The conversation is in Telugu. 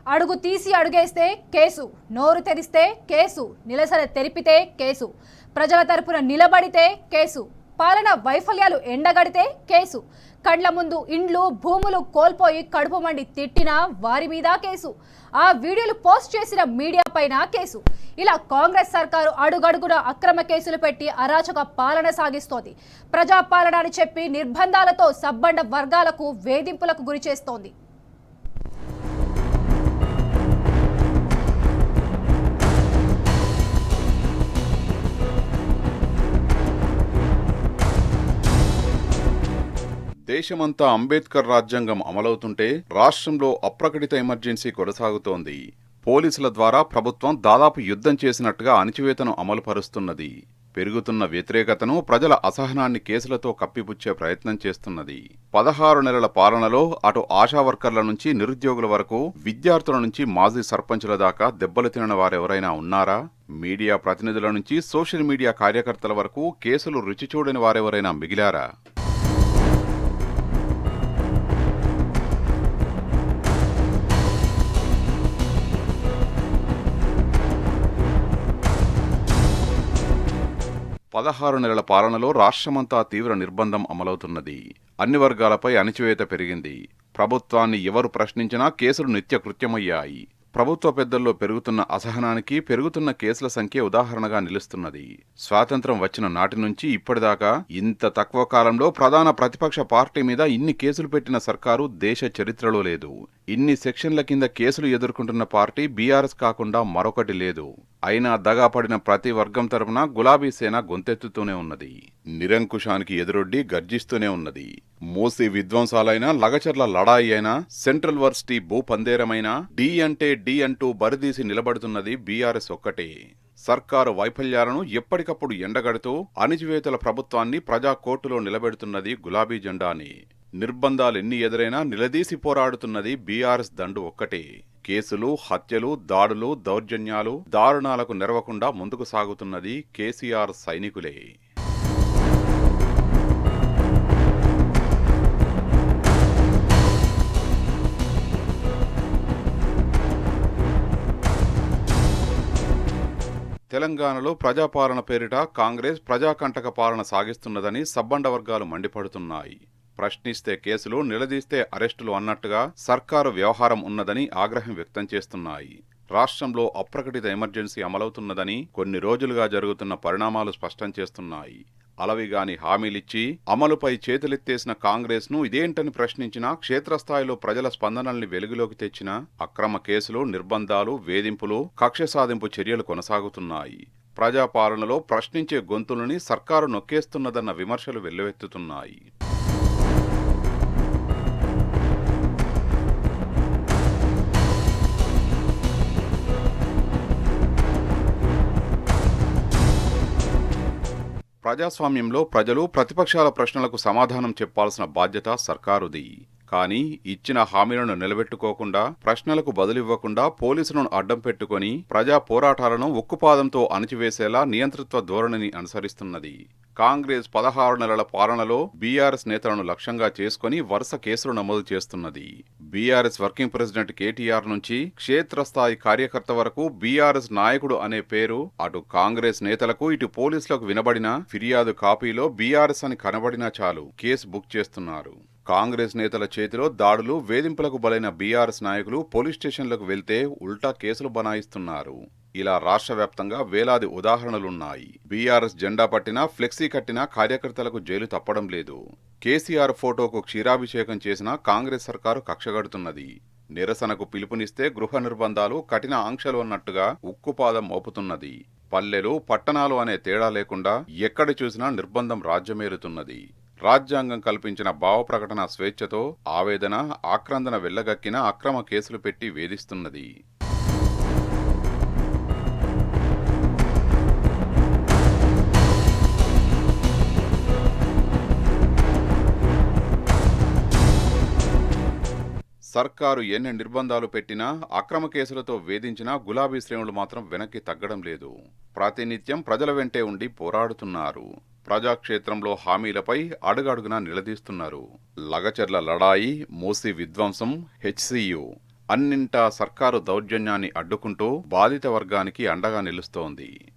అడుగు తీసి అడుగేస్తే కేసు, నోరు తెరిస్తే కేసు, నిలసన తెరిపితే కేసు, ప్రజల తరపున నిలబడితే కేసు, పాలన వైఫల్యాలు ఎండగడితే కేసు, కండ్ల ముందు ఇండ్లు భూములు కోల్పోయి కడుపు మండి తిట్టినా వారి మీద కేసు, ఆ వీడియోలు పోస్ట్ చేసిన మీడియా పైన కేసు. ఇలా కాంగ్రెస్ సర్కారు అడుగడుగున అక్రమ కేసులు పెట్టి అరాచక పాలన సాగిస్తోంది. ప్రజాపాలన అని చెప్పి నిర్బంధాలతో సబ్బండ వర్గాలకు వేధింపులకు గురి చేస్తోంది. దేశమంతా అంబేద్కర్ రాజ్యాంగం అమలవుతుంటే రాష్ట్రంలో అప్రకటిత ఎమర్జెన్సీ కొనసాగుతోంది. పోలీసుల ద్వారా ప్రభుత్వం దాదాపు యుద్ధం చేసినట్టుగా అణచివేతను అమలుపరుస్తున్నది. పెరుగుతున్న వ్యతిరేకతను, ప్రజల అసహనాన్ని కేసులతో కప్పిపుచ్చే ప్రయత్నం చేస్తున్నది. 16 నెలల పాలనలో అటు ఆశా వర్కర్ల నుంచి నిరుద్యోగుల వరకు, విద్యార్థుల నుంచి మాజీ సర్పంచుల దాకా దెబ్బలు తినని వారెవరైనా ఉన్నారా? మీడియా ప్రతినిధుల నుంచి సోషల్ మీడియా కార్యకర్తల వరకు కేసులు రుచి చూడని వారెవరైనా మిగిలారా? పదహారు నెలల పాలనలో రాష్ట్రమంతా తీవ్ర నిర్బంధం అమలవుతున్నది. అన్ని వర్గాలపై అణచివేత పెరిగింది. ప్రభుత్వాన్ని ఎవరు ప్రశ్నించినా కేసులు నిత్యకృత్యమయ్యాయి. ప్రభుత్వ పెద్దల్లో పెరుగుతున్న అసహనానికి పెరుగుతున్న కేసుల సంఖ్య ఉదాహరణగా నిలుస్తున్నది. స్వాతంత్ర్యం వచ్చిన నాటి నుంచి ఇప్పటిదాకా ఇంత తక్కువ కాలంలో ప్రధాన ప్రతిపక్ష పార్టీ మీద ఇన్ని కేసులు పెట్టిన సర్కారు దేశ చరిత్రలో లేదు. ఇన్ని సెక్షన్ల కింద కేసులు ఎదుర్కొంటున్న పార్టీ బీఆర్ఎస్ కాకుండా మరొకటి లేదు. అయినా దగాపడిన ప్రతి వర్గం తరపున గులాబీ సేన గొంతెత్తుతూనే ఉన్నది. నిరంకుశానికి ఎదురొడ్డి గర్జిస్తూనే ఉన్నది. మూసి విధ్వంసాలైనా, లగచర్ల లడాయి అయినా, సెంట్రల్ వర్సిటీ భూపందేరమైనా డి అంటే డి అంటూ బరిదీసి నిలబడుతున్నది బీఆర్ఎస్ ఒక్కటే. సర్కారు వైఫల్యాలను ఎప్పటికప్పుడు ఎండగడుతూ అణిచివేతల ప్రభుత్వాన్ని ప్రజా కోర్టులో నిలబెడుతున్నది గులాబీ జెండాని. నిర్బంధాలెన్ని ఎదురైనా నిలదీసి పోరాడుతున్నది బీఆర్ఎస్ దండు ఒక్కటే. కేసులు, హత్యలు, దాడులు, దౌర్జన్యాలు, దారుణాలకు నెరవకుండా ముందుకు సాగుతున్నది కేసీఆర్ సైనికులే. తెలంగాణలో ప్రజాపాలన పేరిట కాంగ్రెస్ ప్రజాకంటక పాలన సాగిస్తున్నదని సబ్బండ వర్గాలు మండిపడుతున్నాయి. ప్రశ్నిస్తే కేసులు, నిలదీస్తే అరెస్టులు అన్నట్టుగా సర్కారు వ్యవహారం ఉన్నదని ఆగ్రహం వ్యక్తం చేస్తున్నాయి. రాష్ట్రంలో అప్రకటిత ఎమర్జెన్సీ అమలవుతున్నదని కొన్ని రోజులుగా జరుగుతున్న పరిణామాలు స్పష్టం చేస్తున్నాయి. అలవిగాని హామీలిచ్చి అమలుపై చేతులెత్తేసిన కాంగ్రెస్ ను ఇదేంటని ప్రశ్నించినా క్షేత్రస్థాయిలో ప్రజల స్పందనల్ని వెలుగులోకి తెచ్చిన అక్రమ కేసులు, నిర్బంధాలు, వేధింపులు, కక్ష సాధింపు చర్యలు కొనసాగుతున్నాయి. ప్రజాపాలనలో ప్రశ్నించే గొంతులని సర్కారు నొక్కేస్తున్నదన్న విమర్శలు వెల్లువెత్తుతున్నాయి. ప్రజాస్వామ్యంలో ప్రజలు ప్రతిపక్షాల ప్రశ్నలకు సమాధానం చెప్పాల్సిన బాధ్యత సర్కారుది. కానీ ఇచ్చిన హామీలను నిలబెట్టుకోకుండా, ప్రశ్నలకు బదులివ్వకుండా పోలీసులను అడ్డం పెట్టుకుని ప్రజా పోరాటాలను ఉక్కుపాదంతో అణచివేసేలా నియంతృత్వ ధోరణిని అనుసరిస్తున్నది. కాంగ్రెస్ 16 నెలల పాలనలో బీఆర్ఎస్ నేతలను లక్ష్యంగా చేసుకుని వరుస కేసులు నమోదు చేస్తున్నది. బీఆర్ఎస్ వర్కింగ్ ప్రెసిడెంట్ కేటీఆర్ నుంచి క్షేత్రస్థాయి కార్యకర్త వరకు బీఆర్ఎస్ నాయకుడు అనే పేరు అటు కాంగ్రెస్ నేతలకు, ఇటు పోలీసులకు వినబడినా, ఫిర్యాదు కాపీలో బీఆర్ఎస్ అని కనబడినా చాలు కేసు బుక్ చేస్తున్నారు. కాంగ్రెస్ నేతల చేతిలో దాడులు, వేధింపులకు బలైన బీఆర్ఎస్ నాయకులు పోలీస్ స్టేషన్లకు వెళ్తే ఉల్టా కేసులు బనాయిస్తున్నారు. ఇలా రాష్ట్ర వ్యాప్తంగా వేలాది ఉదాహరణలున్నాయి. బీఆర్ఎస్ జెండా పట్టినా, ఫ్లెక్సీ కట్టినా కార్యకర్తలకు జైలు తప్పడం లేదు. కేసీఆర్ ఫోటోకు క్షీరాభిషేకం చేసినా కాంగ్రెస్ సర్కారు కక్షగడుతున్నది. నిరసనకు పిలుపునిస్తే గృహ నిర్బంధాలు, కఠిన ఆంక్షలు అన్నట్టుగా ఉక్కుపాదం మోపుతున్నది. పల్లెలు, పట్టణాలు అనే తేడా లేకుండా ఎక్కడ చూసినా నిర్బంధం రాజ్యమేరుతున్నది. రాజ్యాంగం కల్పించిన భావ ప్రకటన స్వేచ్ఛతో ఆవేదన, ఆక్రందన వెళ్లగక్కిన అక్రమ కేసులు పెట్టి వేధిస్తున్నది. సర్కారు ఎన్ని నిర్బంధాలు పెట్టినా, అక్రమ కేసులతో వేధించినా గులాబీ శ్రేణులు మాత్రం వెనక్కి తగ్గడం లేదు. ప్రాతినిత్యం ప్రజల వెంటే ఉండి పోరాడుతున్నారు. ప్రజాక్షేత్రంలో హామీలపై అడుగడుగునా నిలదీస్తున్నారు. లగచర్ల లడాయి, మూసి విధ్వంసం, హెచ్సియు, అన్నింటా సర్కారు దౌర్జన్యాన్ని అడ్డుకుంటూ బాధిత వర్గానికి అండగా నిలుస్తోంది.